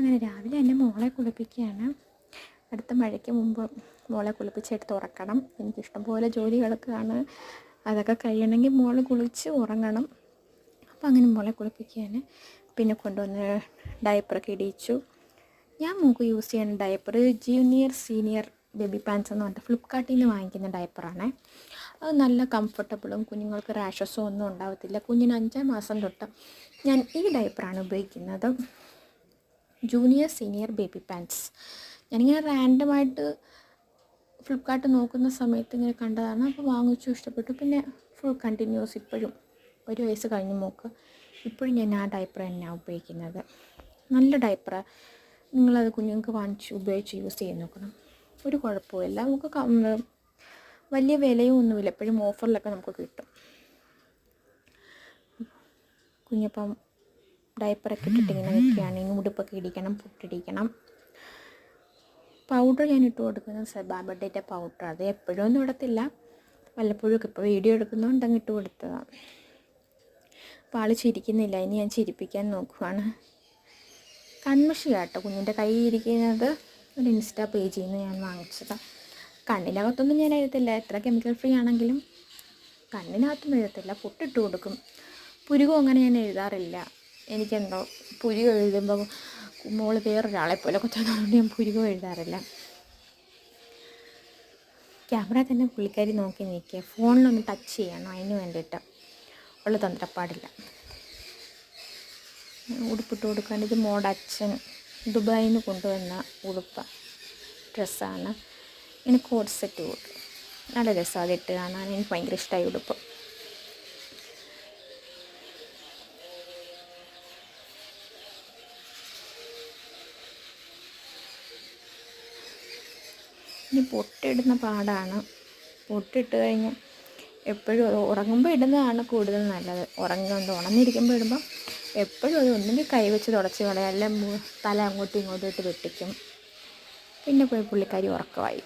അങ്ങനെ രാവിലെ തന്നെ മോളെ കുളിപ്പിക്കുകയാണ്. അടുത്ത മഴയ്ക്ക് മുമ്പ് മോളെ കുളിപ്പിച്ചെടുത്ത് ഉറക്കണം. എനിക്കിഷ്ടംപോലെ ജോലികളൊക്കെയാണ്, അതൊക്കെ കഴിയണമെങ്കിൽ മോള് കുളിച്ച് ഉറങ്ങണം. അപ്പം അങ്ങനെ മോളെ കുളിപ്പിക്കുകയാണ്. പിന്നെ കൊണ്ടുവന്ന് ഡയപ്പറൊക്കെ ഇടിയിച്ചു. ഞാൻ മോൾക്ക് യൂസ് ചെയ്യുന്ന diaper junior senior baby pants എന്ന് പറഞ്ഞിട്ട് ഫ്ലിപ്കാർട്ടിൽ നിന്ന് വാങ്ങിക്കുന്ന ഡയപ്പറാണ്. അത് നല്ല കംഫർട്ടബിളും കുഞ്ഞുങ്ങൾക്ക് റാഷസോ ഒന്നും ഉണ്ടാകത്തില്ല. കുഞ്ഞിന് 5 മാസം തൊട്ട് ഞാൻ ഈ ഡയപ്പറാണ് ഉപയോഗിക്കുന്നത്, ജൂനിയർ സീനിയർ ബേബി പാൻസ്. ഞാനിങ്ങനെ റാൻഡമായിട്ട് ഫ്ലിപ്കാർട്ട് നോക്കുന്ന സമയത്ത് ഇങ്ങനെ കണ്ടതാണ്, അപ്പോൾ വാങ്ങിച്ചു, ഇഷ്ടപ്പെട്ടു. പിന്നെ ഫുൾ കണ്ടിന്യൂസ് ഇപ്പോഴും 1 വയസ്സ് കഴിഞ്ഞ് മോൾക്ക് ഇപ്പോഴും ഞാൻ ആ ഡയപ്പർ തന്നെയാണ് ഉപയോഗിക്കുന്നത്. നല്ല ഡയപ്പറാണ്. നിങ്ങളത് കുഞ്ഞുങ്ങൾക്ക് വാങ്ങിച്ച് ഉപയോഗിച്ച് യൂസ് ചെയ്ത് നോക്കണം, ഒരു കുഴപ്പമില്ല. നമുക്ക് വലിയ വിലയും ഒന്നുമില്ല, എപ്പോഴും ഓഫറിലൊക്കെ നമുക്ക് കിട്ടും. കുഞ്ഞിപ്പം ഡയപ്പറൊക്കെ ഇട്ടിട്ട് ഇങ്ങനെ നിൽക്കുകയാണെങ്കിൽ ഉടുപ്പൊക്കെ ഇടിക്കണം, പൊട്ടിടിക്കണം. പൗഡർ ഞാൻ ഇട്ട് കൊടുക്കുന്നത് സെബാബഡേൻ്റെ പൗഡർ. അത് എപ്പോഴും ഒന്നും ഇടത്തില്ല, വല്ലപ്പോഴും ഒക്കെ. ഇപ്പോൾ വീഡിയോ എടുക്കുന്നതുകൊണ്ട് അങ്ങ് ഇട്ട് കൊടുത്തതാണ്. അപ്പോൾ ആൾ ചിരിക്കുന്നില്ല, ഇനി ഞാൻ ചിരിപ്പിക്കാൻ നോക്കുവാണ്. കൺമഷി കേട്ടോ കുഞ്ഞിൻ്റെ കൈ ഇരിക്കുന്നത്, ഒരു ഇൻസ്റ്റാ പേജിൽ നിന്ന് ഞാൻ വാങ്ങിച്ചതാണ്. കണ്ണിനകത്തൊന്നും ഞാൻ എഴുതത്തില്ല, എത്ര കെമിക്കൽ ഫ്രീ ആണെങ്കിലും കണ്ണിനകത്തൊന്നും എഴുതത്തില്ല, പൊട്ടിട്ട് കൊടുക്കും. പുരുകം അങ്ങനെ ഞാൻ എഴുതാറില്ല. എനിക്കെന്തോ പുരുകം എഴുതുമ്പോൾ മോള് വേറൊരാളെ പോലെ കൊച്ചുകൊണ്ട് ഞാൻ പുരുകം എഴുതാറില്ല. ക്യാമറ തന്നെ പുള്ളിക്കാരി നോക്കി നിൽക്കുക, ഫോണിലൊന്ന് ടച്ച് ചെയ്യണം, അതിന് വേണ്ടിയിട്ട് ഉള്ള തന്ത്രപ്പാടില്ല. ഉടുപ്പിട്ട് കൊടുക്കാൻ ഇത് മോളുടെ അച്ഛൻ ദുബായിൽ നിന്ന് കൊണ്ടുവന്ന ഡ്രസ്സാണ്. ഇങ്ങനെ കോഡ് സെറ്റ് കൊടുക്കും, നല്ല രസമാണ് അതിട്ട് കാണാൻ. എനിക്ക് ഭയങ്കര ഇഷ്ടമായി ഉടുപ്പ്. ഇനി പൊട്ടിടുന്ന പാടാണ്. പൊട്ടിട്ട് കഴിഞ്ഞ് എപ്പോഴും അത് ഉറങ്ങുമ്പോൾ ഇടുന്നതാണ് കൂടുതൽ നല്ലത്. ഉണർന്നിരിക്കുമ്പോൾ ഇടുമ്പോൾ എപ്പോഴും അത് ഒന്നുകിൽ കൈവച്ച് തുടച്ച് കളയാം, അല്ലെങ്കിൽ തല അങ്ങോട്ടും ഇങ്ങോട്ടും ഇട്ട് വെട്ടിക്കും. പിന്നെ പോയി പുള്ളിക്കാരി ഉറക്കമായി.